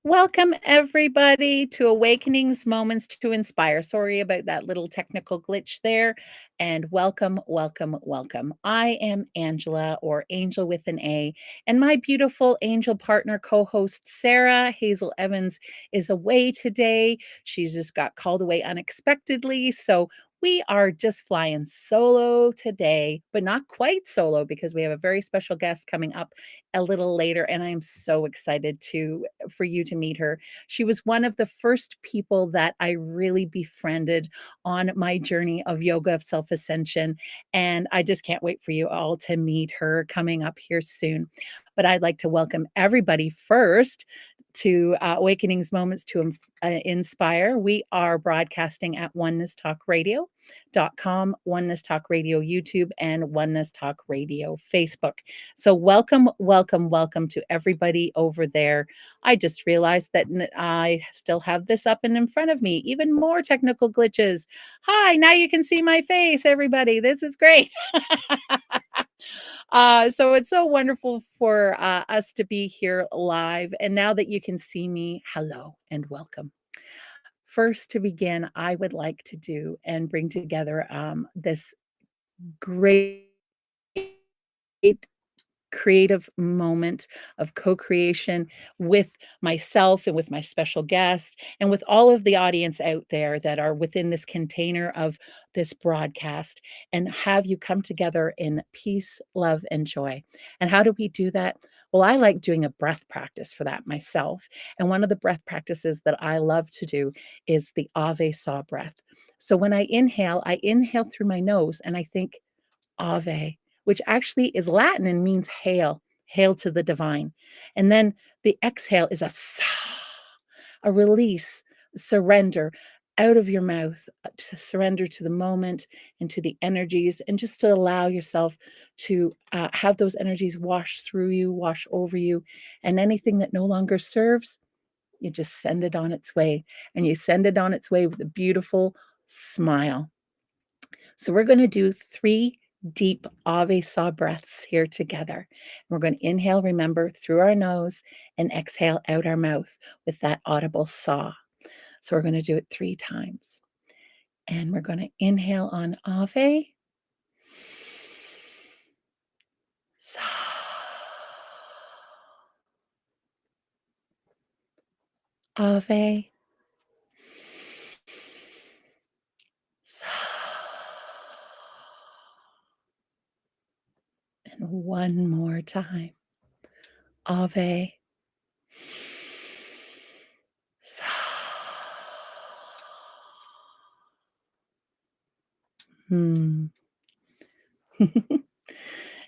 Welcome, everybody, to Awakenings Moments to Inspire. Sorry about that little technical glitch there. And welcome, welcome, welcome. I am Angela, or Angel with an A, and my beautiful angel partner co host, Sarah Hazel Evans, is away today. She just got called away unexpectedly. So we are just flying solo today, but not quite solo because we have a very special guest coming up a little later, and I am so excited for you to meet her. She was one of the first people that I really befriended on my journey of yoga of self-ascension, and I just can't wait for you all to meet her coming up here soon. But I'd like to welcome everybody first to Awakenings Moments to Inspire. We are broadcasting at onenesstalkradio.com, Oneness Talk Radio YouTube, and Oneness Talk Radio Facebook. So welcome, welcome, welcome to everybody over there. I just realized that I still have this up and in front of me. Even more technical glitches. Hi, now you can see my face, everybody. This is great. So it's so wonderful for us to be here live. And now that you can see me, hello and welcome. First, to begin, I would like to do and bring together this great creative moment of co-creation with myself and with my special guest and with all of the audience out there that are within this container of this broadcast, and have you come together in peace, love, and joy. And how do we do that? Well, I like doing a breath practice for that myself. And one of the breath practices that I love to do is the Ave Saw breath. So when I inhale through my nose and I think Ave, which actually is Latin and means hail, hail to the divine. And then the exhale is a sa, a release, surrender out of your mouth, to surrender to the moment and to the energies, and just to allow yourself to have those energies wash through you, wash over you, and anything that no longer serves, you just send it on its way, and you send it on its way with a beautiful smile. So we're going to do 3 deep Ave Saw breaths here together. We're going to inhale, remember, through our nose, and exhale out our mouth with that audible saw. So we're going to do it 3 times. And we're going to inhale on Ave. Saw. Ave. And one more time. Ave. Hmm.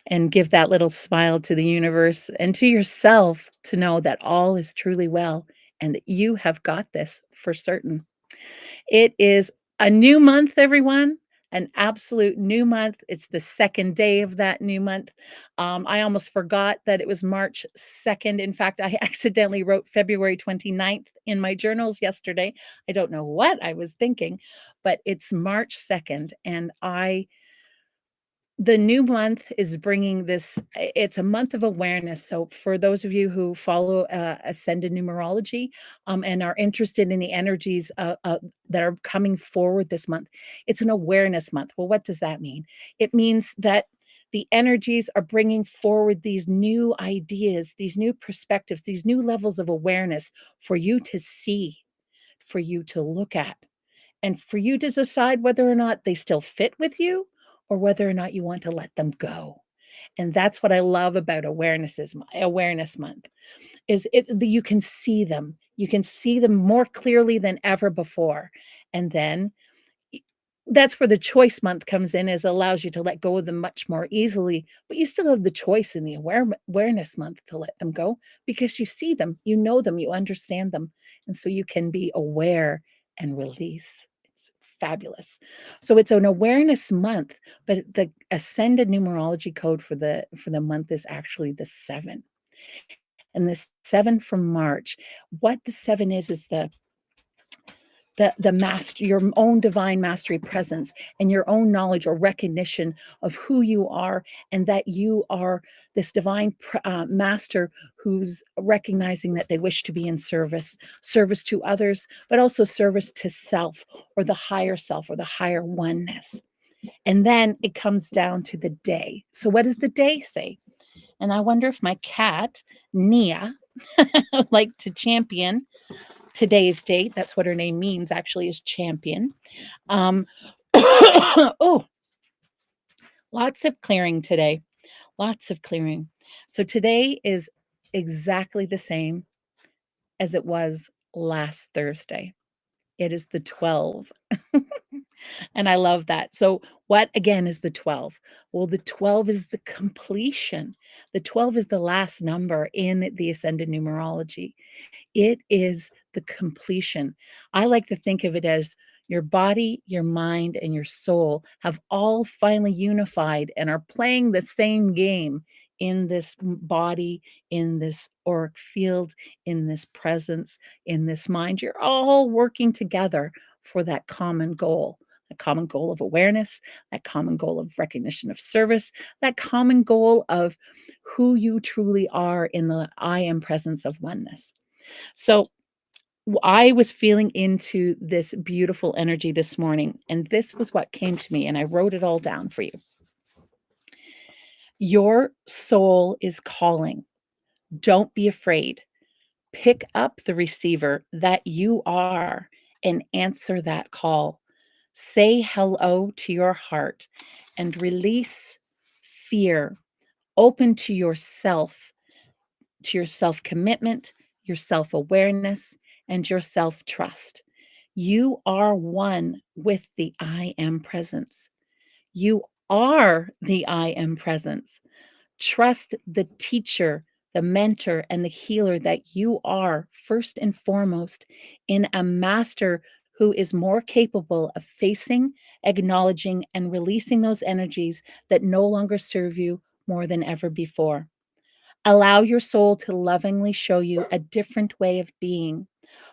And give that little smile to the universe and to yourself to know that all is truly well and that you have got this for certain. It is a new month, everyone, an absolute new month. It's the second day of that new month. I almost forgot that it was March 2nd. In fact, I accidentally wrote February 29th in my journals yesterday. I don't know what I was thinking, but it's March 2nd. And the new month is bringing this. It's a month of awareness. So for those of you who follow ascended numerology, and are interested in the energies that are coming forward this month, it's an awareness month. Well, what does that mean? It means that the energies are bringing forward these new ideas, these new perspectives, these new levels of awareness for you to see, for you to look at, and for you to decide whether or not they still fit with you, or whether or not you want to let them go. And that's what I love about awareness month, is you can see them. You can see them more clearly than ever before. And then that's where the choice month comes in, is allows you to let go of them much more easily, but you still have the choice in the awareness month to let them go, because you see them, you know them, you understand them, and so you can be aware and release. It's fabulous. So it's an awareness month, but the ascended numerology code for the month is actually the 7. And the 7 from March, what the 7 is the master, your own divine mastery presence, and your own knowledge or recognition of who you are, and that you are this divine master who's recognizing that they wish to be in service to others, but also service to self, or the higher self, or the higher oneness. And then it comes down to the day. So what does the day say? And I wonder if my cat, Nia, like to champion today's date. That's what her name means, actually, is champion. Um, oh, lots of clearing today. Lots of clearing. So today is exactly the same as it was last Thursday. It is the 12. And I love that. So, what again is the 12? Well, the 12 is the completion. The 12 is the last number in the ascended numerology. It is the completion. I like to think of it as your body, your mind, and your soul have all finally unified and are playing the same game in this body, in this auric field, in this presence, in this mind. You're all working together for that common goal. A common goal of awareness, that common goal of recognition of service, that common goal of who you truly are in the I am presence of oneness. So I was feeling into this beautiful energy this morning, and this was what came to me, and I wrote it all down for you. Your soul is calling. Don't be afraid. Pick up the receiver that you are and answer that call. Say hello to your heart and release fear. Open to your self commitment, your self awareness, and your self trust. You are one with the I am presence. You are the I am presence. Trust the teacher, the mentor, and the healer that you are, first and foremost, in a master who is more capable of facing, acknowledging, and releasing those energies that no longer serve you more than ever before. Allow your soul to lovingly show you a different way of being,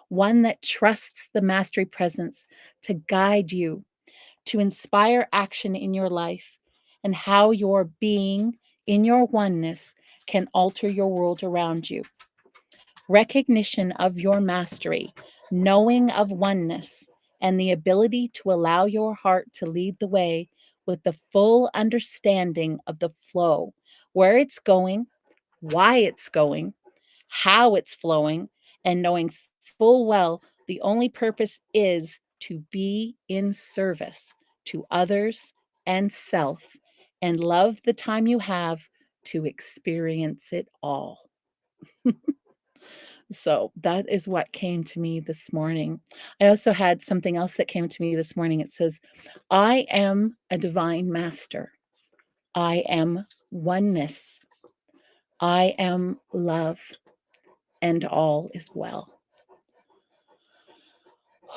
one that trusts the mastery presence to guide you, to inspire action in your life, and how your being in your oneness can alter your world around you. Recognition of your mastery, knowing of oneness, and the ability to allow your heart to lead the way with the full understanding of the flow, where it's going, why it's going, how it's flowing, and knowing full well the only purpose is to be in service to others and self, and love the time you have to experience it all. So that is what came to me this morning. I also had something else that came to me this morning. It says, I am a divine master. I am oneness. I am love, and all is well.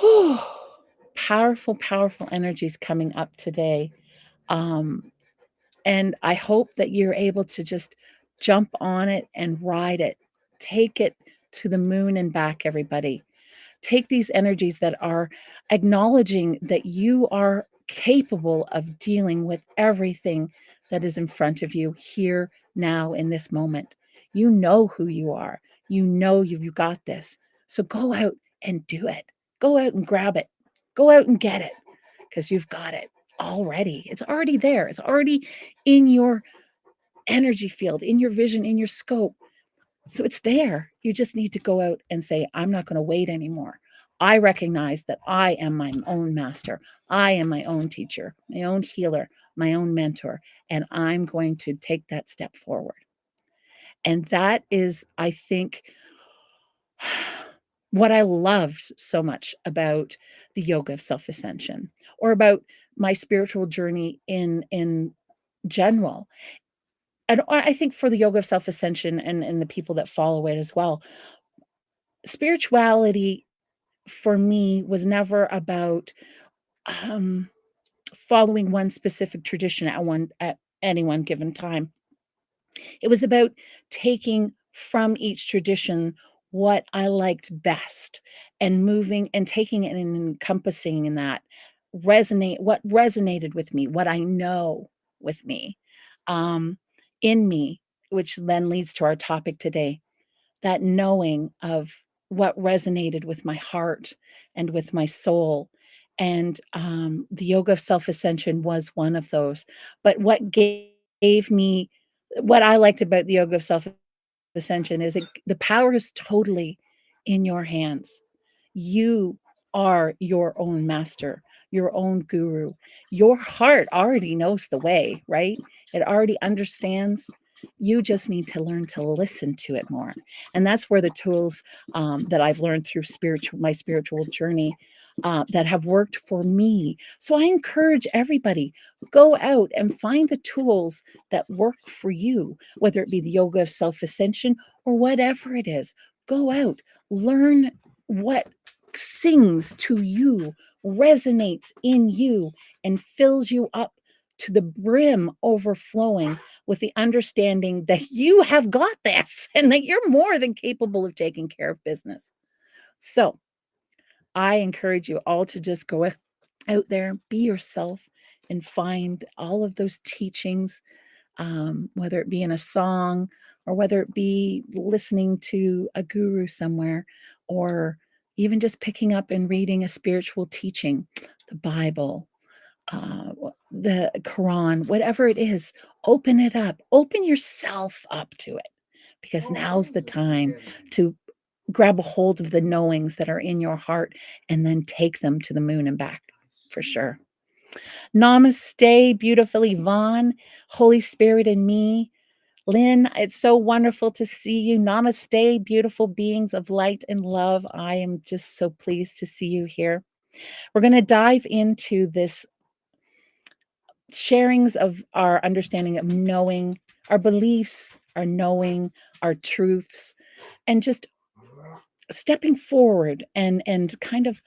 Whew. Powerful, powerful energies coming up today. Um, and I hope that you're able to just jump on it and ride it. Take it to the moon and back, everybody. Take these energies that are acknowledging that you are capable of dealing with everything that is in front of you here, now, in this moment. You know who you are. You know you've got this. So go out and do it. Go out and grab it. Go out and get it because you've got it already. It's already there. It's already in your energy field, in your vision, in your scope. So it's there. You just need to go out and say, I'm not going to wait anymore. I recognize that I am my own master. I am my own teacher, my own healer, my own mentor, and I'm going to take that step forward. And that is, I think, what I loved so much about the yoga of self-ascension, or about my spiritual journey in general. And I think for the yoga of self-ascension and the people that follow it as well, spirituality for me was never about um, following one specific tradition at any one given time. It was about taking from each tradition what I liked best and moving and taking it and encompassing in that what resonated with me, what I know with me, um, in me, which then leads to our topic today, that knowing of what resonated with my heart and with my soul. And the yoga of self ascension was one of those. But what gave me what I liked about the yoga of self ascension is the power is totally in your hands. You are your own master, your own guru. Your heart already knows the way, right? It already understands. You just need to learn to listen to it more. And that's where the tools that I've learned through my spiritual journey that have worked for me. So I encourage everybody, go out and find the tools that work for you, whether it be the yoga of self ascension or whatever it is. Go out, learn what sings to you, resonates in you, and fills you up to the brim overflowing with the understanding that you have got this and that you're more than capable of taking care of business. So I encourage you all to just go out there, be yourself, and find all of those teachings, whether it be in a song or whether it be listening to a guru somewhere, or even just picking up and reading a spiritual teaching, the Bible, the Quran, whatever it is, open it up, open yourself up to it, because now's the time to grab a hold of the knowings that are in your heart and then take them to the moon and back for sure. Namaste, beautiful Yvonne, Holy Spirit in me. Lynn, it's so wonderful to see you. Namaste, beautiful beings of light and love. I am just so pleased to see you here. We're going to dive into this sharings of our understanding of knowing, our beliefs, our knowing, our truths, and just stepping forward and kind of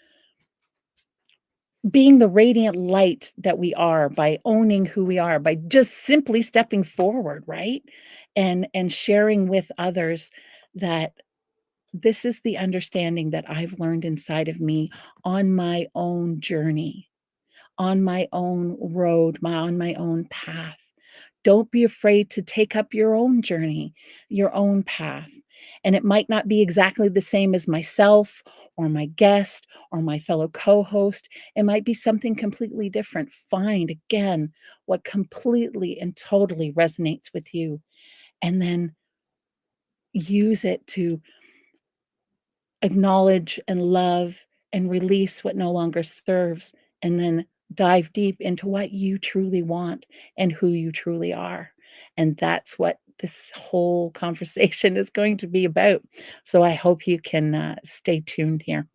being the radiant light that we are by owning who we are, by just simply stepping forward, right? And sharing with others that this is the understanding that I've learned inside of me on my own journey, on my own road, on my own path. Don't be afraid to take up your own journey, your own path. And it might not be exactly the same as myself or my guest or my fellow co host. It might be something completely different. Find again what completely and totally resonates with you, and then use it to acknowledge and love and release what no longer serves, and then dive deep into what you truly want and who you truly are. And that's what this whole conversation is going to be about. So I hope you can stay tuned here.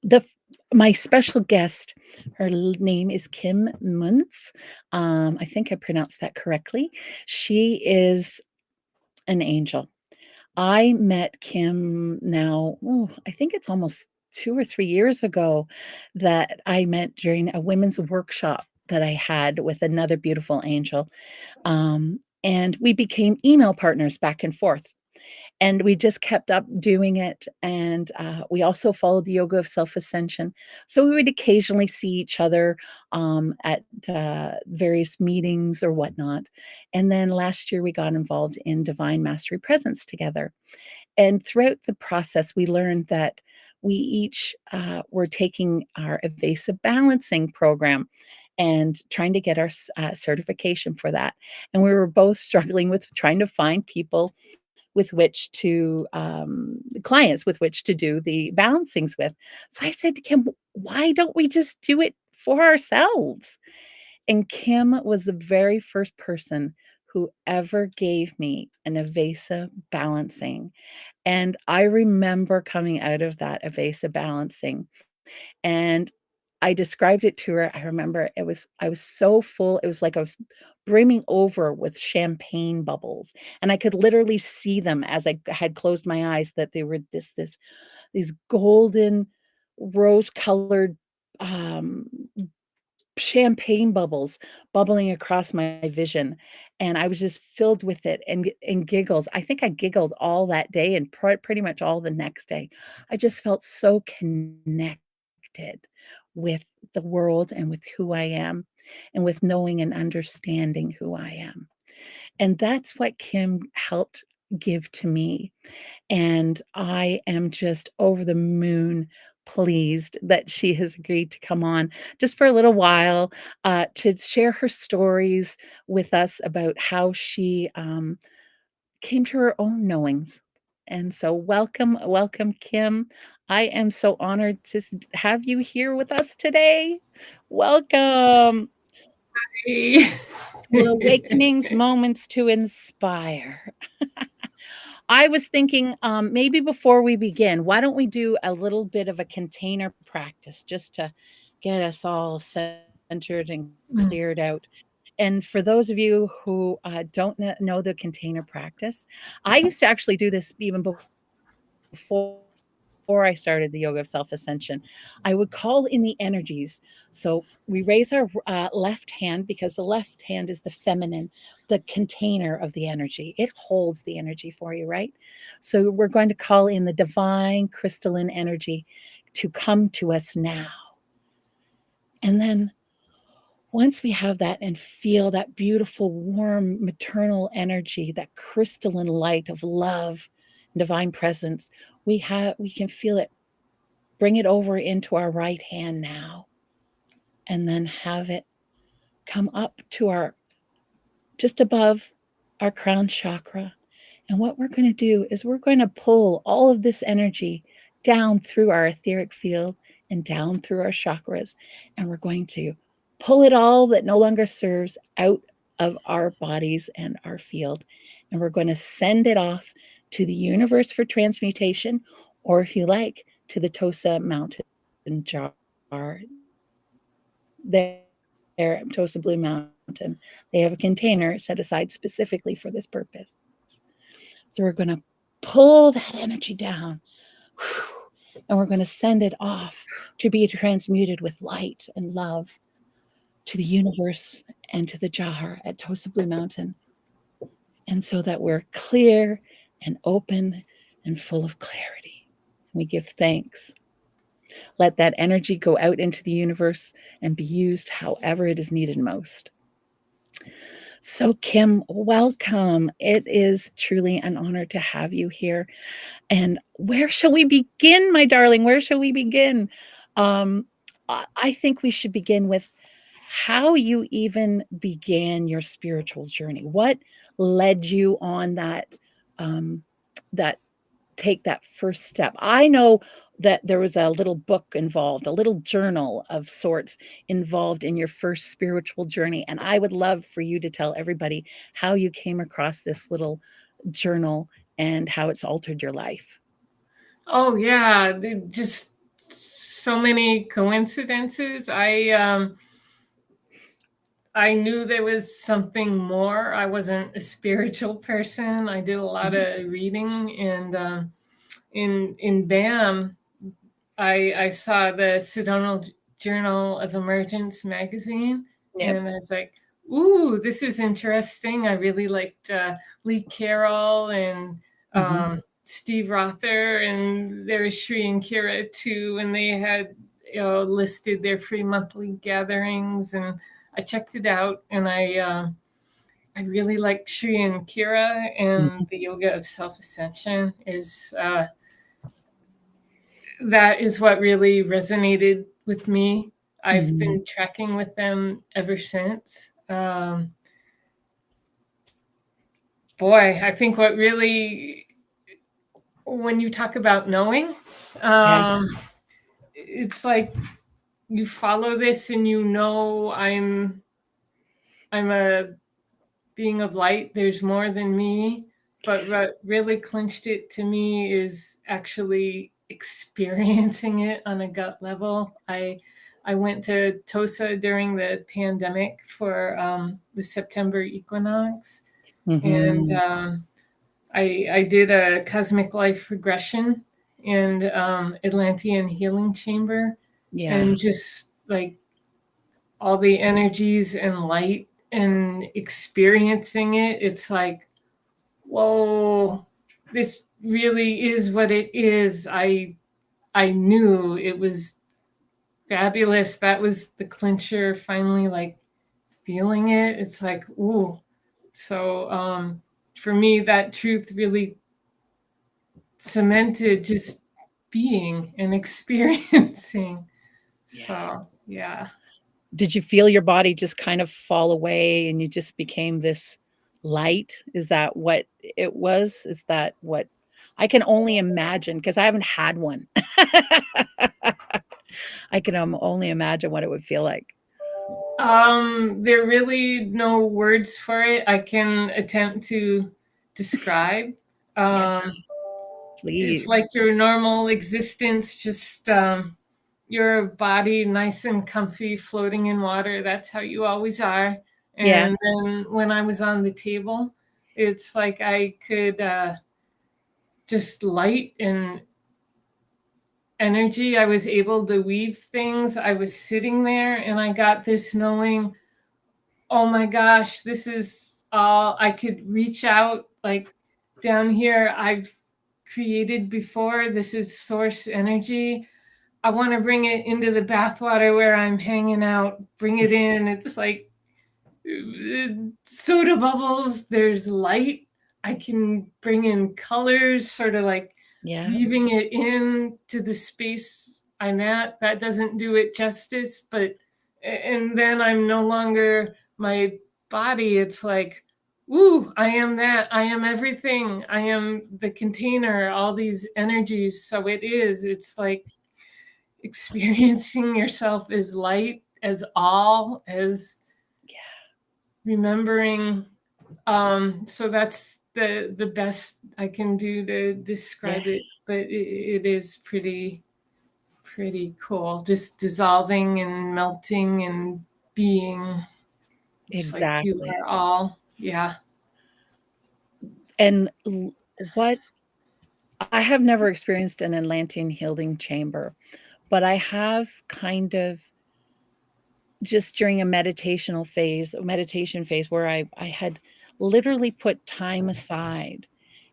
The my special guest, her name is Kim Muntz. I think I pronounced that correctly. She is an angel. I met Kim now, I think it's almost 2 or 3 years ago that I met during a women's workshop that I had with another beautiful angel, and we became email partners back and forth, and we just kept up doing it, and, we also followed the yoga of self-ascension, so we would occasionally see each other, at, various meetings or whatnot, and then last year we got involved in Divine Mastery Presence together. And throughout the process, we learned that we each were taking our evasive balancing program and trying to get our certification for that. And we were both struggling with trying to find people with which to, clients with which to do the balancings with. So I said to Kim, why don't we just do it for ourselves? And Kim was the very first person who ever gave me an evasive balancing, and I remember coming out of that evasive balancing, and I described it to her. I remember I was so full, it was like I was brimming over with champagne bubbles, and I could literally see them as I had closed my eyes, that they were these golden rose-colored, um, champagne bubbles bubbling across my vision, and I was just filled with it and giggles. I think I giggled all that day and pretty much all the next day. I just felt so connected with the world and with who I am and with knowing and understanding who I am. And that's what Kim helped give to me. And I am just over the moon pleased that she has agreed to come on just for a little while to share her stories with us about how she came to her own knowings. And so, welcome, welcome, Kim. I am so honored to have you here with us today. Welcome to Awakenings Moments to Inspire. I was thinking, maybe before we begin, why don't we do a little bit of a container practice just to get us all centered and Mm. cleared out. And for those of you who don't know the container practice, I used to actually do this even before I started the yoga of self ascension. I would call in the energies. So we raise our left hand because the left hand is the feminine, the container of the energy. It holds the energy for you, right? So we're going to call in the divine crystalline energy to come to us now. And then once we have that and feel that beautiful, warm, maternal energy, that crystalline light of love, divine presence, we can feel it. Bring it over into our right hand now, and then have it come up to our just above our crown chakra. And what we're going to do is we're going to pull all of this energy down through our etheric field and down through our chakras. And we're going to pull it all that no longer serves out of our bodies and our field. And we're going to send it off to the universe for transmutation, or if you like, to the Tosa Mountain jar there, Tosa Blue Mountain. They have a container set aside specifically for this purpose. So we're going to pull that energy down, and we're going to send it off to be transmuted with light and love to the universe and to the jar at Tosa Blue Mountain. And so that we're clear and open and full of clarity. And we give thanks. Let that energy go out into the universe and be used however it is needed most. So, Kim, welcome. It is truly an honor to have you here. And where shall we begin, my darling? Where shall we begin? Um, I think we should begin with how you even began your spiritual journey. What led you on that take that first step? I know that there was a little book involved, a little journal of sorts involved in your first spiritual journey. And I would love for you to tell everybody how you came across this little journal and how it's altered your life. Oh yeah, just so many coincidences. I knew there was something more. I wasn't a spiritual person. I did a lot Mhm. of reading, and in BAM, I saw the Sedona Journal of Emergence magazine, Yep. and I was like, "Ooh, this is interesting." I really liked Lee Carroll and Mhm. Steve Rother, and there was Shri and Kira too, and they had listed their free monthly gatherings, and I checked it out, and I really like Shri and Kira, Mhm. and the yoga of self ascension is that is what really resonated with me. I've Mhm. been tracking with them ever since. Boy, I think what really, when you talk about knowing, Yeah. um, it's like you follow this and you know I'm a being of light. There's more than me. But what really clinched it to me is actually experiencing it on a gut level. I went to Tosa during the pandemic for the September equinox, and Mhm. I did a cosmic life regression and Atlantean healing chamber, Yeah. and just like all the energies and light and experiencing it, it's like, whoa, this really is what it is. I knew it was fabulous. That was the clincher, finally, like feeling it. It's like, ooh. So for me, that truth really cemented just being and experiencing. Yeah. So yeah. Did you feel your body just kind of fall away and you just became this light? Is that what it was? Is that what I can only imagine because I haven't had one. I can only imagine what it would feel like. There are really no words for it I can attempt to describe. Yeah, Um, it's please. like your normal existence, just your body nice and comfy, floating in water. That's how you always are. Yeah, And then when I was on the table, it's like I could just light and energy. I was able to weave things. I was sitting there and I got this knowing, oh my gosh, this is all I could reach out like down here. I've created before. This is source energy. I want to bring it into the bathwater where I'm hanging out, bring it in. It's like soda bubbles, there's light. I can bring in colors, sort of like yeah, weaving it in to the space I'm at. That doesn't do it justice, but and then I'm no longer my body. It's like, ooh, I am that. I am everything. I am the container, all these energies. So it is. It's like experiencing yourself as light, as all, as remembering. So that's the best I can do to yeah, describe it, but it is pretty cool, just dissolving and melting and being. It's like you exactly. are all, yeah. And what I have never experienced an Atlantean healing chamber, but I have kind of just during a meditation phase where I had literally put time aside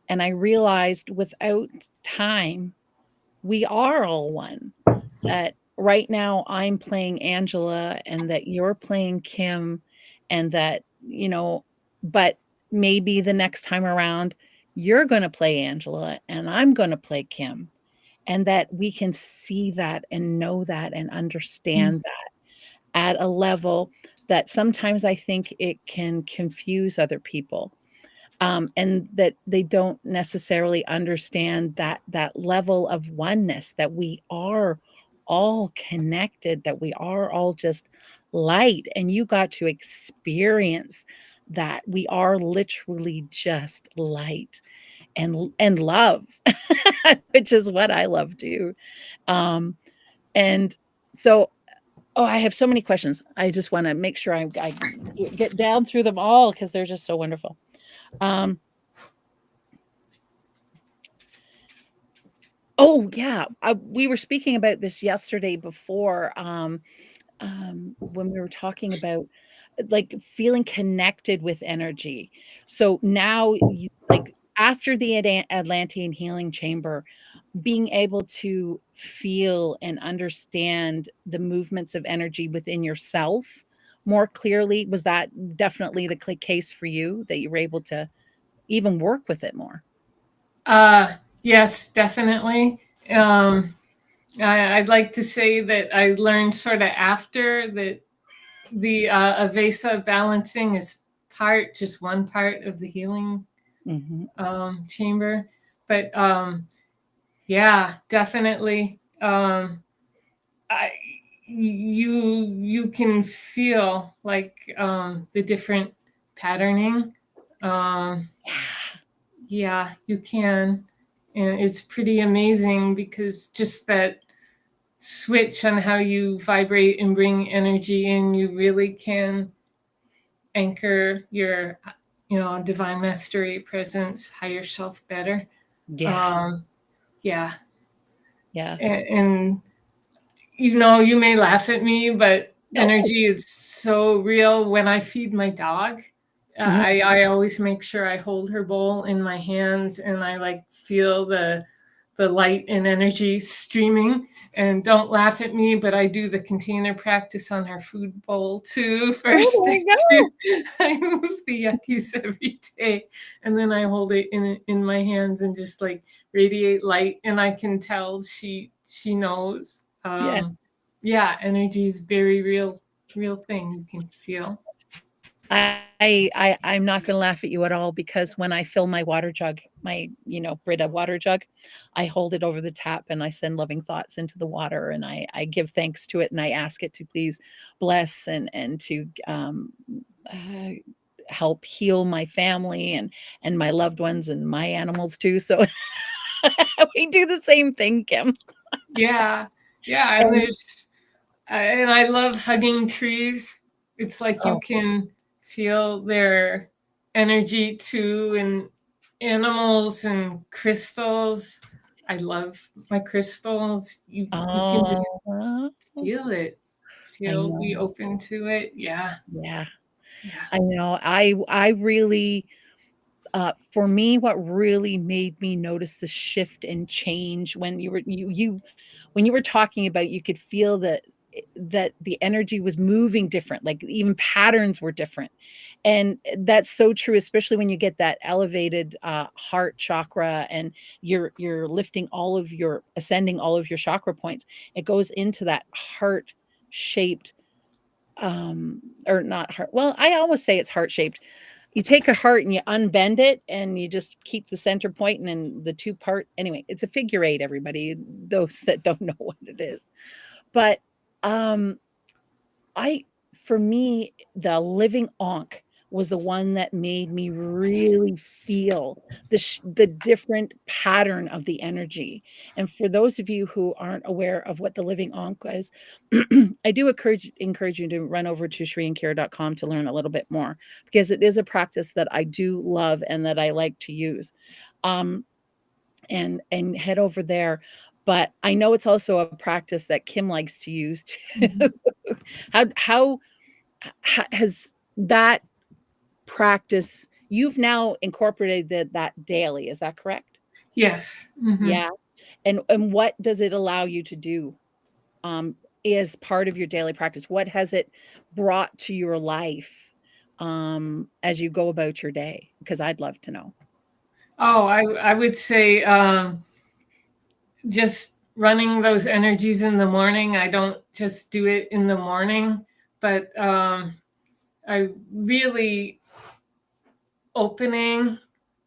and I realized without time, we are all one. That right now I'm playing Angela and that you're playing Kim and that, but maybe the next time around you're going to play Angela and I'm going to play Kim and that we can see that and know that and Mm. understand that at a level that sometimes I think it can confuse other people, and that they don't necessarily understand that level of oneness, that we are all connected, that we are all just light, and you got to experience that we are literally just light and love, which is what I love too. Um, and so oh, I have so many questions. I just wanna make sure I get down through them all because 'cause they're just so wonderful. Um, oh, yeah, we were speaking about this yesterday before, when we were talking about, like, feeling connected with energy. So now you like, after the Atlantean healing chamber, being able to feel and understand the movements of energy within yourself more clearly, was that definitely the case for you that you were able to even work with it more? Yes, definitely. Um, I'd like to say that I learned sort of after that the evasive balancing is just one part of the healing Mhm. chamber. But yeah, definitely. I, you can feel like the different patterning. Um, yeah, you can, and it's pretty amazing because just that switch on how you vibrate and bring energy in, you really can anchor your, divine mastery, presence, higher self better. Yeah, Um, yeah, yeah. and you may laugh at me, but Oh, energy is so real. When I feed my dog, mhm. I always make sure I hold her bowl in my hands and I like feel the light and energy streaming. And don't laugh at me, but I do the container practice on her food bowl too. Oh, First, there you go. I move the yuckies every day, and then I hold it in my hands and just like radiate light. And I can tell she knows. Yeah. Yeah, energy is very real thing you can feel. I'm not gonna laugh at you at all because when I fill my water jug, my, Brita water jug, I hold it over the tap and I send loving thoughts into the water and I give thanks to it and I ask it to please bless and to uh, help heal my family and my loved ones and my animals too. So we do the same thing, Kim. Yeah, yeah, and And I love hugging trees. It's like you oh, can feel their energy too, and animals and crystals. I love my crystals. You can just oh, feel it. I Be know. open to it. Yeah, Yeah, yeah. I know. I really for me, what really made me notice the shift and change when when you were talking about you could feel that the energy was moving different, like even patterns were different. And that's so true, especially when you get that elevated heart chakra and you're lifting all of your ascending all of your chakra points. It goes into that heart shaped or not heart. Well, I always say it's heart shaped. You take a heart and you unbend it and you just keep the center point and then the two part. Anyway, it's a figure eight, everybody, those that don't know what it is. But um I for me, the living Ankh was the one that made me really feel the different pattern of the energy. And for those of you who aren't aware of what the living Ankh is, I do encourage you to run over to shriankira.com to learn a little bit more because it is a practice that I do love and that I like to use. Um, and head over there. But I know it's also a practice that Kim likes to use too. Mhm. How has that practice you've now incorporated that daily, is that correct? Yes. Yeah, and what does it allow you to do, um, as part of your daily practice? What has it brought to your life, as you go about your day? Because 'Cause I'd love to know. Oh, I would say just running those energies in the morning. I don't just do it in the morning, but I really opening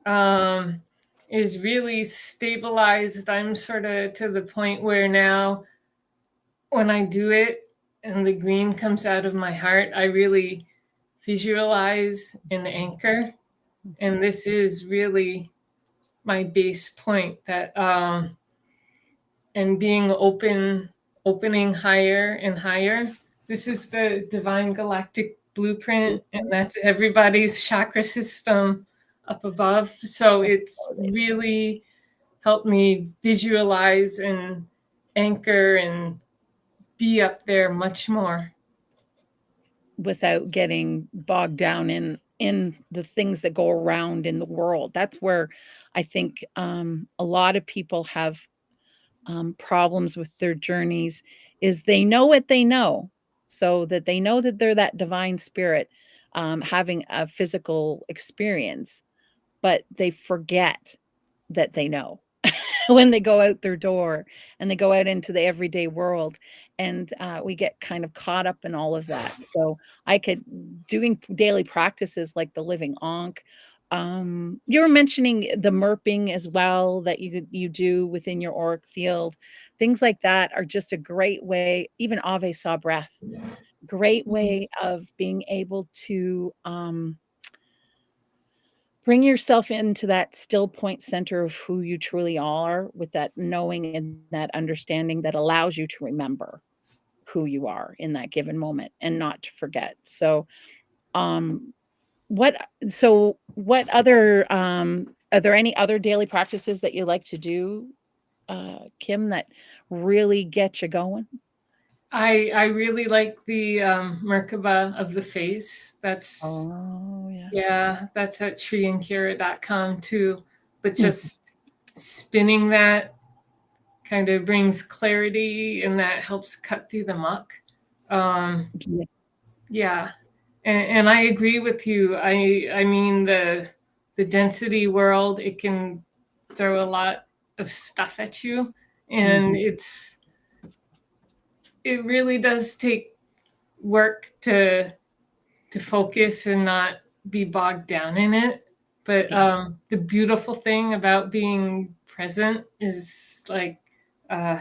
um, is really stabilized. I'm sort of to the point where now when I do it and the green comes out of my heart, I really visualize and anchor. And this is really my base point that and being opening higher and higher. This is the divine galactic blueprint, and that's everybody's chakra system up above. So it's really helped me visualize and anchor and be up there much more. Without getting bogged down in the things that go around in the world. That's where I think, a lot of people have, problems with their journeys is they know what they know, so that they know that they're that divine spirit, having a physical experience, but they forget that they know. When they go out their door and they go out into the everyday world and we get kind of caught up in all of that. So I could doing daily practices like the living ankh. You were mentioning the merping as well that you do within your auric field. Things like that are just a great way. Even ave saw breath, great way of being able to bring yourself into that still point center of who you truly are with that knowing and that understanding that allows you to remember who you are in that given moment and not to forget. So, um, what other, are there any other daily practices that you like to do, Kim, that really get you going? I really like the Merkaba of the face. That's Oh, yes. yeah, that's at treeandkara.com too. But Mhm. just spinning that kind of brings clarity and that helps cut through the muck. Um, Yeah. yeah, and I agree with you. I mean the density world, it can throw a lot of stuff at you, and Mhm. it really does take work to focus and not be bogged down in it. But Yeah. the beautiful thing about being present is like uh,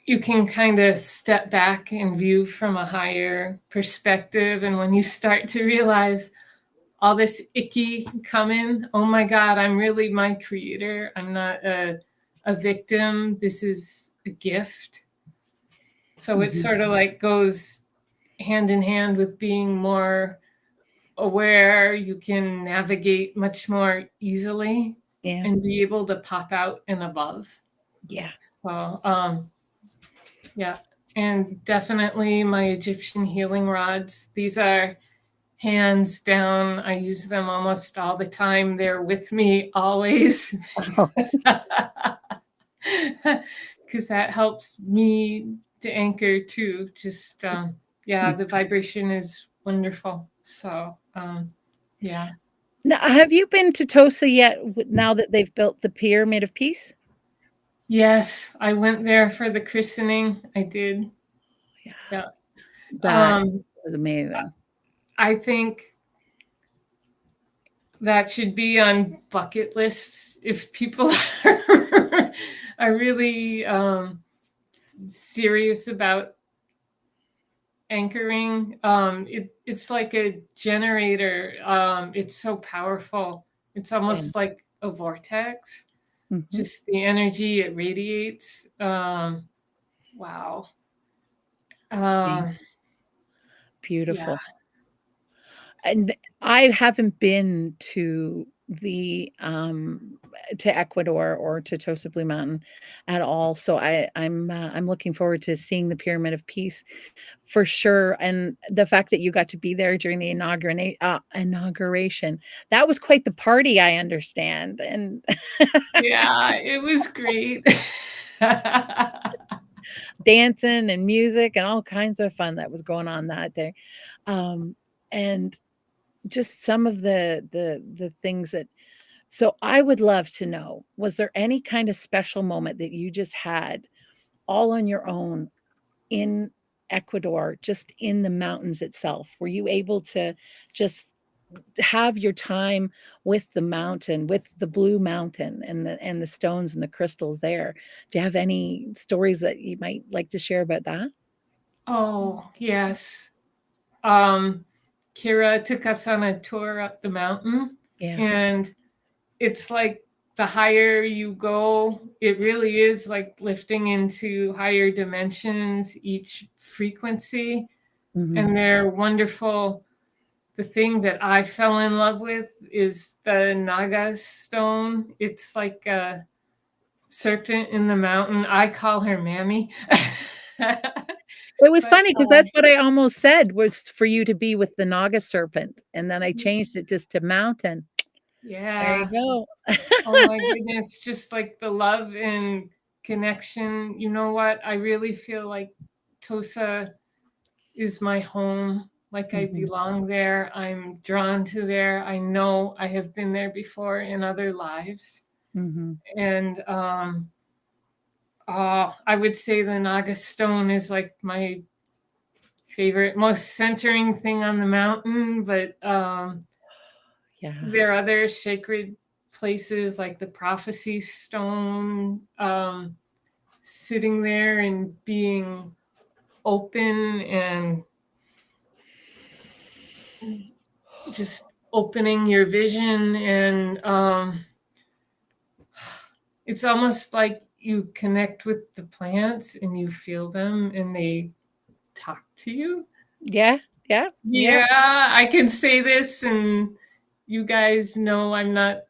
you can kind of step back and view from a higher perspective. And when you start to realize all this icky coming, oh my God, I'm really my creator. I'm not a victim. This is a gift. So it Mhm. sort of like goes hand in hand with being more aware. You can navigate much more easily Yeah. and be able to pop out and above. Yeah. So, yeah. And definitely my Egyptian healing rods. These are hands down. I use them almost all the time. They're with me always. Oh. Because that helps me to anchor too. Just, yeah, the vibration is wonderful. So, yeah. Now, have you been to Tosa yet now that they've built the Pyramid of Peace? Yes, I went there for the christening. I did. Yeah, Yeah. that Um, was amazing. I think that should be on bucket lists if people are really serious about anchoring. It's like a generator. It's so powerful. It's Yeah. almost like a vortex. Mhm. Just the energy it radiates. Wow. Um, Yes. yeah. Beautiful. And I haven't been to Ecuador or to Tosa Blue Mountain at all, so I'm looking forward to seeing the Pyramid of Peace for sure, and the fact that you got to be there during the inauguration, that was quite the party, I understand, and Yeah, it was great. dancing and music and all kinds of fun that was going on that day, um, and just some of the things that so I would love to know, was there any kind of special moment that you just had all on your own in Ecuador, just in the mountains itself? Were you able to just have your time with the mountain, with the blue mountain and the stones and the crystals there? Do you have any stories that you might like to share about that? Oh, yes. Um, Kira took us on a tour up the mountain, Yeah. and it's like the higher you go, it really is like lifting into higher dimensions, each frequency, Mhm. and they're wonderful. The thing that I fell in love with is the Naga stone. It's like a serpent in the mountain. I call her Mammy. It was But funny because that's what I almost said was for you to be with the Naga serpent, and then I changed it just to mountain. There you yeah. go. Oh my goodness, just like the love and connection. You know what? I really feel like Tosa is my home. Like I Mhm, belong there. I'm drawn to there. I know I have been there before in other lives. mhm. And I would say the Naga stone is like my favorite, most centering thing on the mountain. But Yeah. there are other sacred places like the prophecy stone, sitting there and being open and just opening your vision. And it's almost like you connect with the plants and you feel them and they talk to you. Yeah, yeah, yeah. Yeah, I can say this, and you guys know I'm not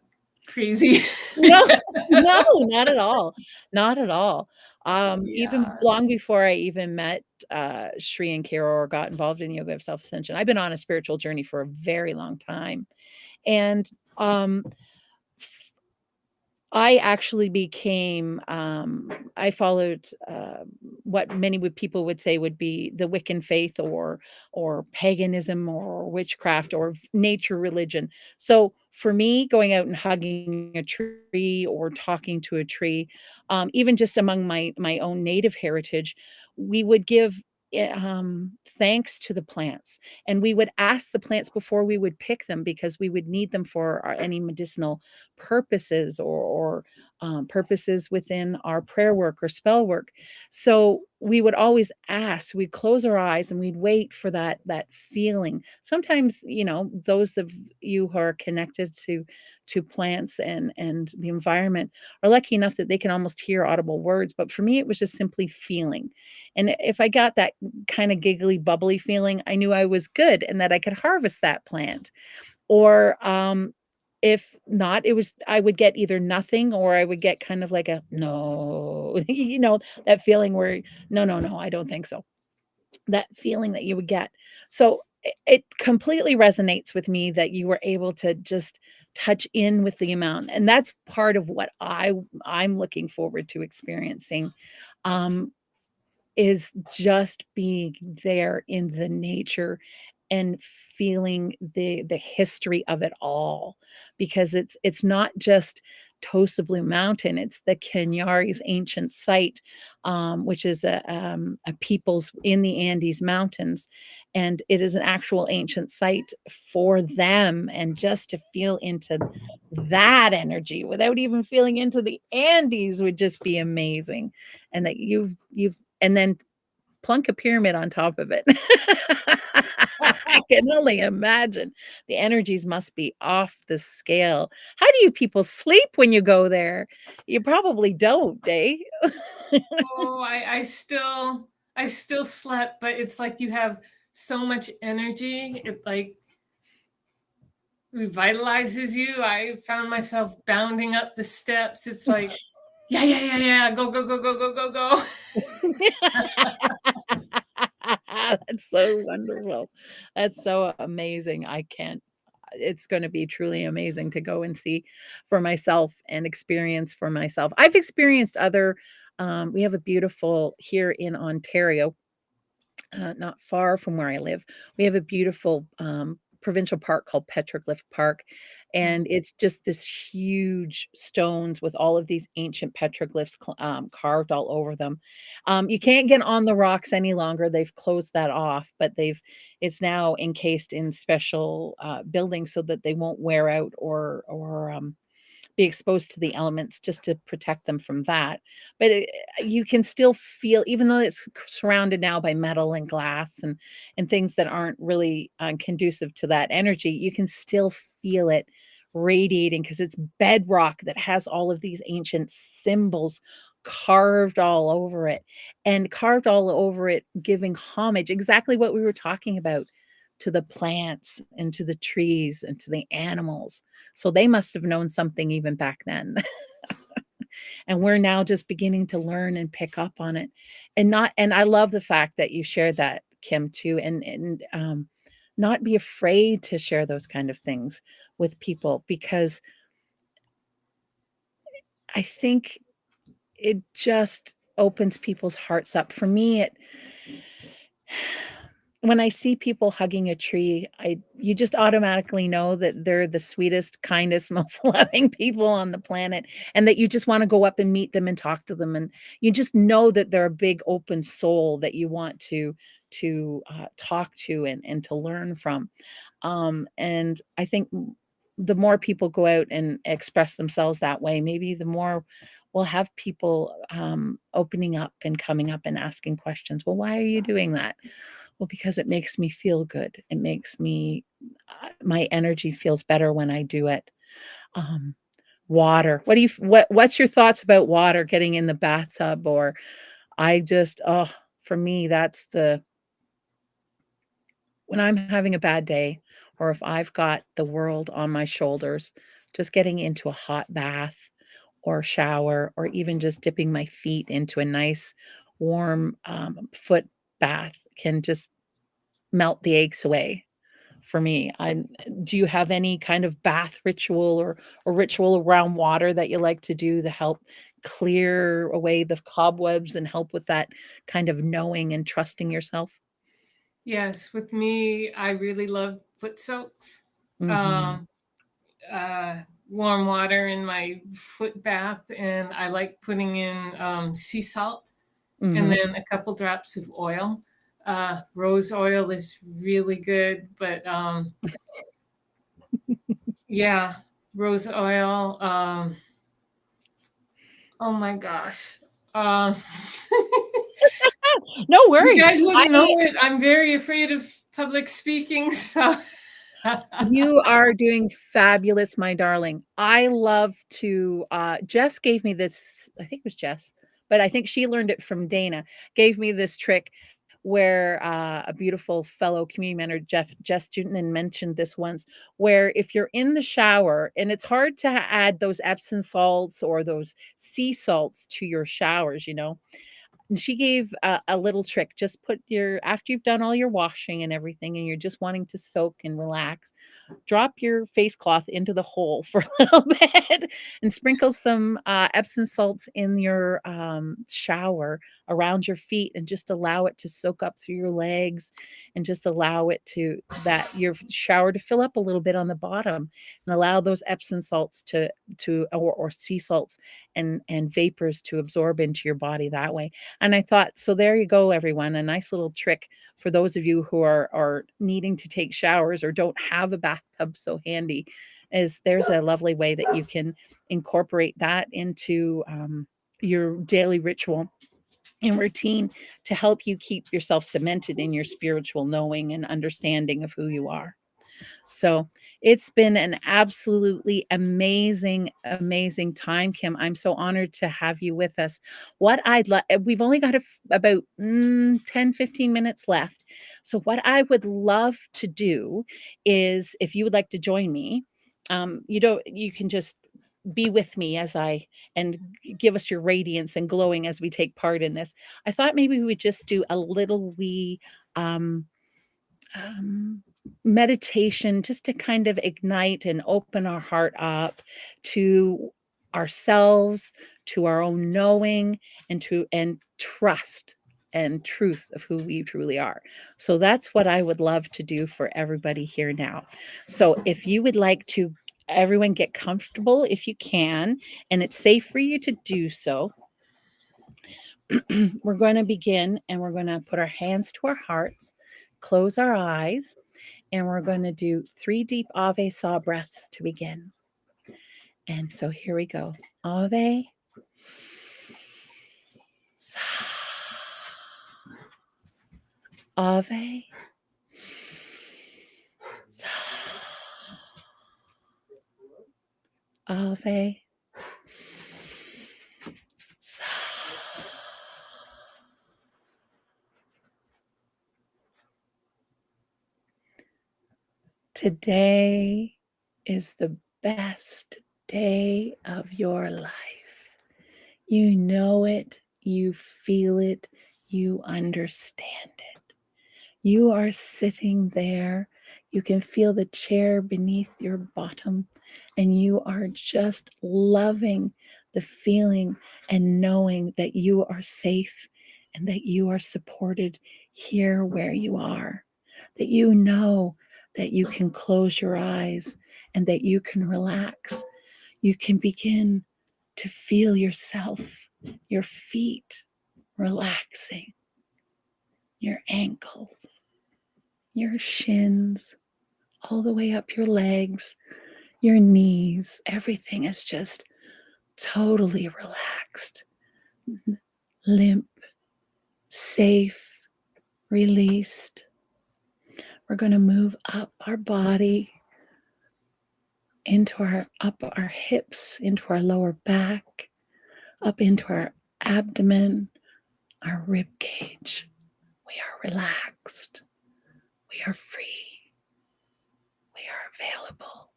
crazy. No, no, not at all, not at all. Even Yeah. long before I even met, Shri and Kira or got involved in yoga of self-ascension, I've been on a spiritual journey for a very long time, and, um, I actually became, I followed, what many would people would say would be the Wiccan faith or paganism or witchcraft or nature religion. So, for me, going out and hugging a tree or talking to a tree, even just among my own native heritage, we would give, thanks to the plants, and we would ask the plants before we would pick them because we would need them for our any medicinal purposes or purposes within our prayer work or spell work. So we would always ask, we'd close our eyes and we'd wait for that feeling. Sometimes, those of you who are connected to plants and the environment are lucky enough that they can almost hear audible words. But for me, it was just simply feeling. And if I got that kind of giggly, bubbly feeling, I knew I was good and that I could harvest that plant. Or, if not, it was I would get either nothing or I would get kind of like a, "No," that feeling where, "No, no, no, I don't think so." That feeling that you would get. So, it completely resonates with me that you were able to just touch in with the amount, and that's part of what I'm looking forward to experiencing. Um, is just being there in the nature and feeling the history of it all, because it's not just Tosa Blue Mountain, it's the Cañaris ancient site, which is a people's in the Andes Mountains, and it is an actual ancient site for them, and just to feel into that energy without even feeling into the Andes would just be amazing, and that you've and then plunk a pyramid on top of it. I can only imagine. The energies must be off the scale. How do you people sleep when you go there? You probably don't, eh? Oh, I still slept, but it's like you have so much energy. It like revitalizes you. I found myself bounding up the steps. It's like, yeah, yeah, yeah, yeah, go, go, go, go, go, go, go. That's so wonderful. That's so amazing. I can't it's gonna be truly amazing to go and see for myself and experience for myself. I've experienced other we have a beautiful here in Ontario, not far from where I live. We have a beautiful, provincial park called Petroglyph Park, and it's just this huge stones with all of these ancient petroglyphs carved all over them. You can't get on the rocks any longer. They've closed that off, but it's now encased in special buildings so that they won't wear out or be exposed to the elements just to protect them from that. But you can still feel, even though it's surrounded now by metal and glass and things that aren't really conducive to that energy, you can still feel it radiating because it's bedrock that has all of these ancient symbols carved all over it and carved all over it, giving homage, exactly what we were talking about, to the plants and to the trees and to the animals. So they must have known something even back then. And we're now just beginning to learn and pick up on it. And I love the fact that you shared that, Kim, too, and not be afraid to share those kind of things with people because I think it just opens people's hearts up. For me, it when I see people hugging a tree, I you just automatically know that they're the sweetest, kindest, most loving people on the planet, and that you just wanna go up and meet them and talk to them, and you just know that they're a big open soul that you want to talk to and to learn from. And I think the more people go out and express themselves that way, maybe the more we'll have people, opening up and coming up and asking questions. "Well, why are you doing that?" Well, because it makes me feel good. It makes me my energy feels better when I do it. Um, Water. What do you what's your thoughts about water, getting in the bathtub? Or I just for me, that's the when I'm having a bad day or if I've got the world on my shoulders, just getting into a hot bath or shower, or even just dipping my feet into a nice warm foot bath can just melt the aches away for me. Do you have any kind of bath ritual or ritual around water that you like to do to help clear away the cobwebs and help with that kind of knowing and trusting yourself? Yes, with me, I really love foot soaks. Mhm. Um, Warm water in my foot bath, and I like putting in sea salt and Mhm. then a couple drops of oil. Rose oil is really good, but yeah, rose oil. Oh my gosh. Um, No you worries. guys wouldn't know it. I'm very afraid of public speaking, so You are doing fabulous, my darling. I love to Jess gave me this, I think it was Jess, but I think she learned it from Dana, gave me this trick where a beautiful fellow community mentor, Jess Juntman, mentioned this once, where if you're in the shower and it's hard to add those Epsom salts or those sea salts to your showers, and she gave a little trick. Just put your, after you've done all your washing and everything, and you're just wanting to soak and relax, drop your face cloth into the hole for a little bit and sprinkle some Epsom salts in your shower around your feet and just allow it to soak up through your legs and just allow it to, that your shower to fill up a little bit on the bottom and allow those Epsom salts or sea salts and vapors to absorb into your body that way. And I thought, so there you go, everyone, a nice little trick for those of you who are needing to take showers or don't have a bathtub so handy, is there's a lovely way that you can incorporate that into your daily ritual and routine to help you keep yourself cemented in your spiritual knowing and understanding of who you are. So it's been an absolutely amazing, amazing time, Kim. I'm so honored to have you with us. What I'd like, we've only got about 10, 15 minutes left. So, what I would love to do is if you would like to join me, you can just be with me as I and give us your radiance and glowing as we take part in this. I thought maybe we would just do a little wee um, um, meditation just to kind of ignite and open our heart up to ourselves, to our own knowing, and trust and truth of who we truly are. So that's what I would love to do for everybody here now. So if you would like to, everyone get comfortable if you can, and it's safe for you to do so. We're going to begin and we're going to put our hands to our hearts, close our eyes, and we're going to do 3 deep Ave saw breaths to begin. And so here we go. Ave, sa, Ave, sa, Ave, sa. Today is the best day of your life. You know it, you feel it, you understand it. You are sitting there. You can feel the chair beneath your bottom, and you are just loving the feeling and knowing that you are safe and that you are supported here where you are. That you know that you can close your eyes and that you can relax. You can begin to feel yourself, your feet relaxing, your ankles, your shins, all the way up your legs, your knees. Everything is just totally relaxed, limp, safe, released. We're going to move up our body into our hips, into our lower back, up into our abdomen, our rib cage. We are relaxed. We are free. We are available.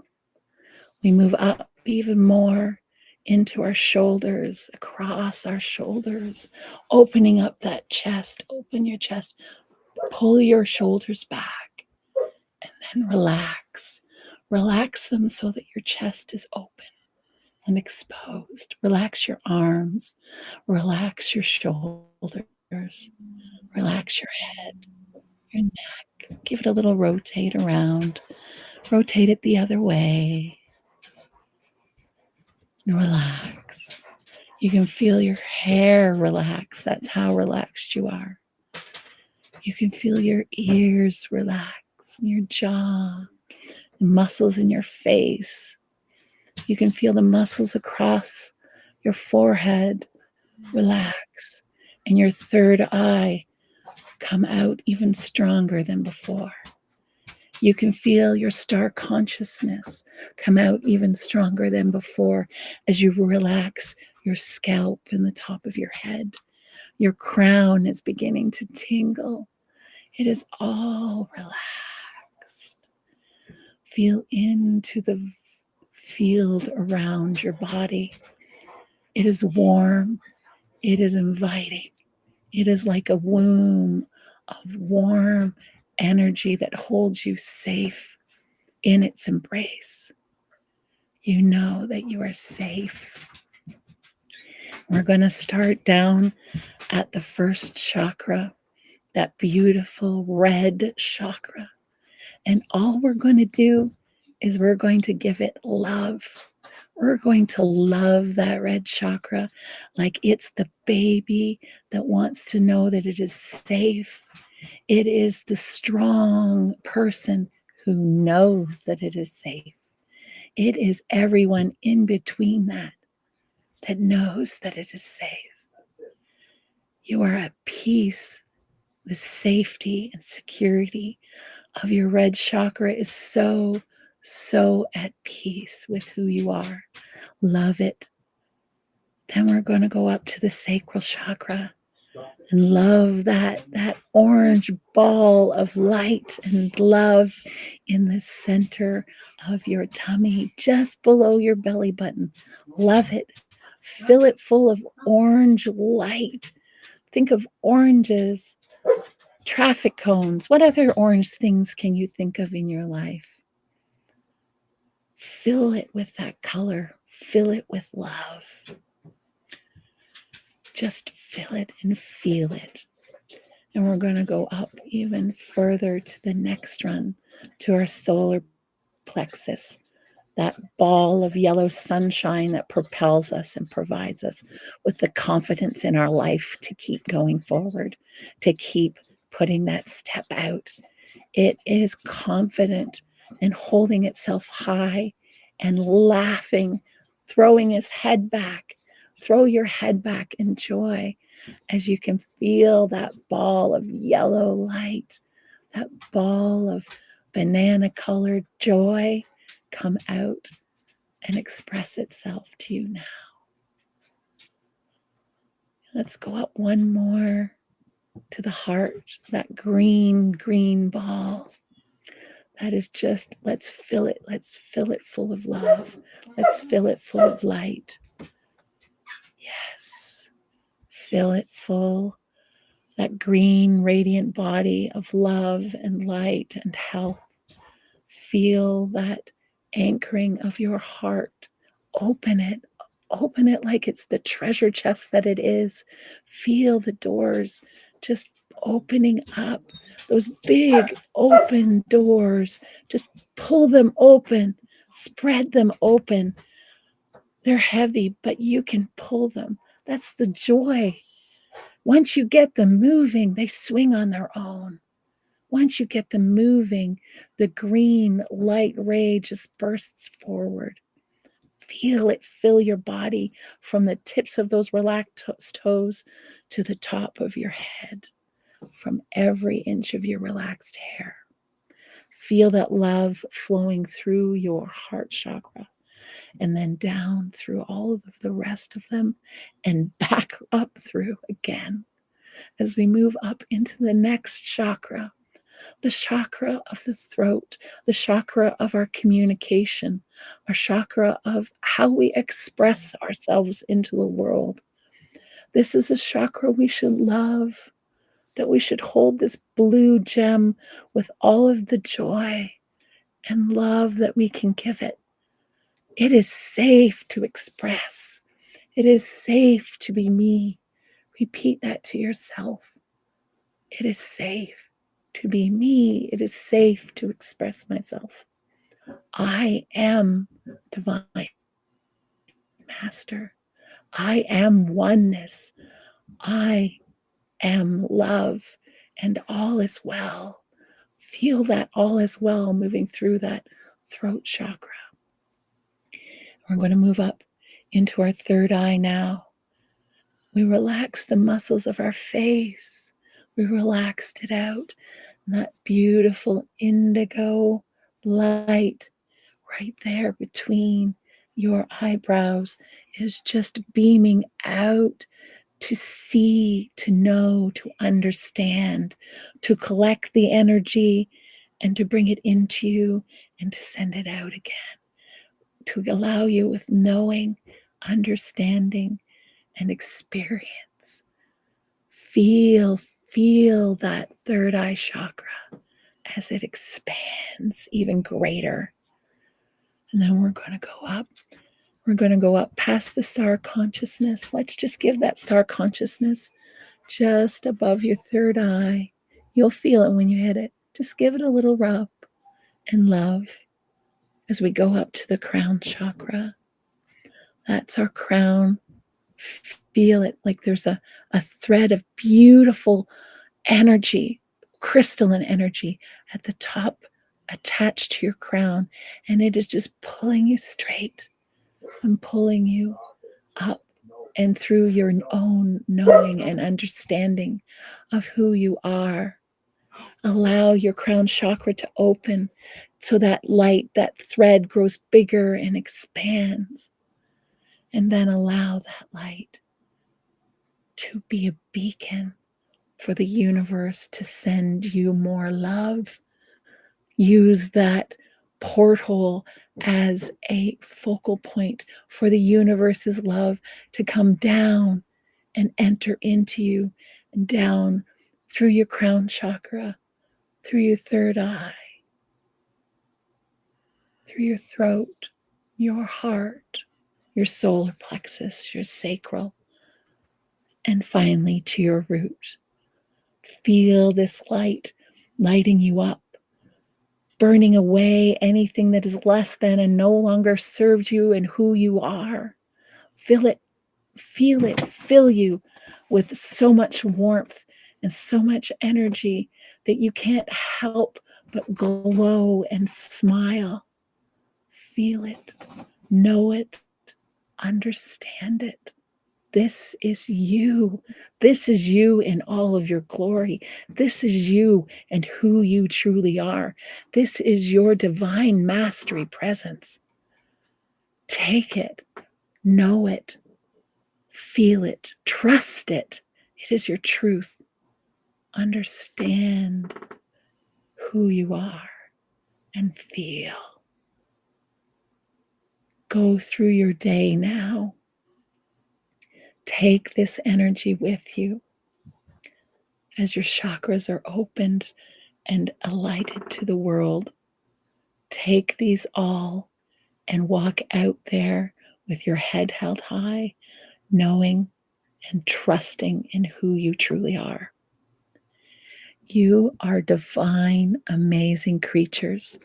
We move up even more into our shoulders, across our shoulders, opening up that chest. Open your chest, pull your shoulders back, and then relax. Relax them so that your chest is open and exposed. Relax your arms, relax your shoulders, relax your head, your neck. Give it a little rotate around, rotate it the other way, and relax. You can feel your hair relax. That's how relaxed you are. You can feel your ears relax, your jaw, the muscles in your face. You can feel the muscles across your forehead relax, and your third eye come out even stronger than before. You can feel your star consciousness come out even stronger than before as you relax your scalp and the top of your head. Your crown is beginning to tingle. It is all relaxed. Feel into the field around your body. It is warm. It is inviting. It is like a womb of warm energy that holds you safe in its embrace. You know that you are safe. We're going to start down at the first chakra, that beautiful red chakra. And all we're going to do is we're going to give it love. We're going to love that red chakra like it's the baby that wants to know that it is safe. It is the strong person who knows that it is safe. It is everyone in between that knows that it is safe. You are at peace. The safety and security of your red chakra is so, so at peace with who you are. Love it. Then we're going to go up to the sacral chakra and love that orange ball of light and love in the center of your tummy, just below your belly button. Love it. Fill it full of orange light. Think of oranges, traffic cones. What other orange things can you think of in your life? Fill it with that color. Fill it with love. Just fill it and feel it. And we're going to go up even further to the next run, to our solar plexus, that ball of yellow sunshine that propels us and provides us with the confidence in our life to keep going forward, to keep putting that step out. It is confident and holding itself high and laughing, throwing its head back. Throw your head back in joy as you can feel that ball of yellow light, that ball of banana colored joy come out and express itself to you now. Let's go up one more to the heart, that green ball. That is just, let's fill it full of love. Let's fill it full of light. Yes, fill it full. That green, radiant body of love and light and health. Feel that anchoring of your heart. Open it. Open it like it's the treasure chest that it is. Feel the doors just opening up. Those big open doors. Just pull them open. Spread them open. They're heavy, but you can pull them. That's the joy. Once you get them moving, they swing on their own. Once you get them moving, the green light ray just bursts forward. Feel it fill your body from the tips of those relaxed toes to the top of your head, from every inch of your relaxed hair. Feel that love flowing through your heart chakra and then down through all of the rest of them and back up through again as we move up into the next chakra, the chakra of the throat, the chakra of our communication, our chakra of how we express ourselves into the world. This is a chakra we should love, that we should hold this blue gem with all of the joy and love that we can give it. It is safe to express. It is safe to be me. Repeat that to yourself. It is safe to be me. It is safe to express myself. I am divine master. I am oneness. I am love, and all is well. Feel that all is well moving through that throat chakra. We're going to move up into our third eye now. We relax the muscles of our face. We relaxed it out. And that beautiful indigo light right there between your eyebrows is just beaming out to see, to know, to understand, to collect the energy and to bring it into you and to send it out again, to allow you with knowing, understanding, and experience. Feel, feel that third eye chakra as it expands even greater. And then we're going to go up. We're going to go up past the star consciousness. Let's just give that star consciousness just above your third eye. You'll feel it when you hit it. Just give it a little rub and love as we go up to the crown chakra. That's our crown. Feel it like there's a thread of beautiful energy, crystalline energy at the top attached to your crown. And it is just pulling you straight and pulling you up and through your own knowing and understanding of who you are. Allow your crown chakra to open so that light, that thread grows bigger and expands. And then allow that light to be a beacon for the universe to send you more love. Use that porthole as a focal point for the universe's love to come down and enter into you, and down through your crown chakra, through your third eye, through your throat, your heart, your solar plexus, your sacral, and finally to your root. Feel this light lighting you up, burning away anything that is less than and no longer serves you and who you are. Feel it, fill you with so much warmth and so much energy that you can't help but glow and smile. Feel it, know it, understand it. This is you. This is you in all of your glory. This is you and who you truly are. This is your divine mastery presence. Take it, know it, feel it, trust it. It is your truth. Understand who you are and feel. Go through your day now. Take this energy with you as your chakras are opened and alighted to the world. Take these all and walk out there with your head held high, knowing and trusting in who you truly are. You are divine, amazing creatures.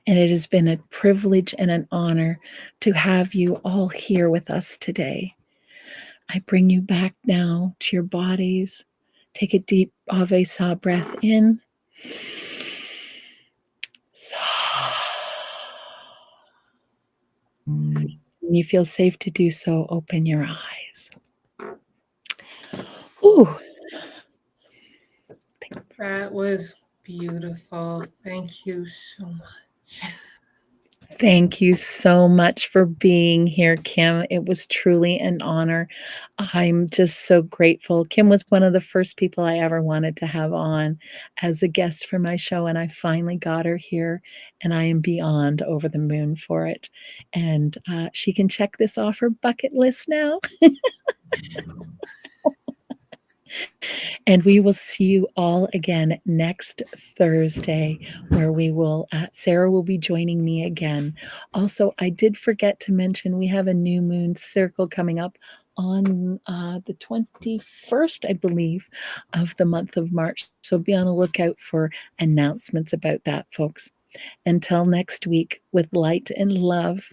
And it has been a privilege and an honor to have you all here with us today. I bring you back now to your bodies. Take a deep Ave Sa breath in. When you feel safe to do so, open your eyes. Ooh. That was beautiful. Thank you so much. Thank you so much for being here, Kim. It was truly an honor. I'm just so grateful. Kim was one of the first people I ever wanted to have on as a guest for my show, and I finally got her here, and I am beyond over the moon for it. And she can check this off her bucket list now. And we will see you all again next Thursday, where we will, Sarah will be joining me again. Also, I did forget to mention we have a new moon circle coming up on the 21st, I believe, of the month of March. So be on the lookout for announcements about that, folks. Until next week, with light and love,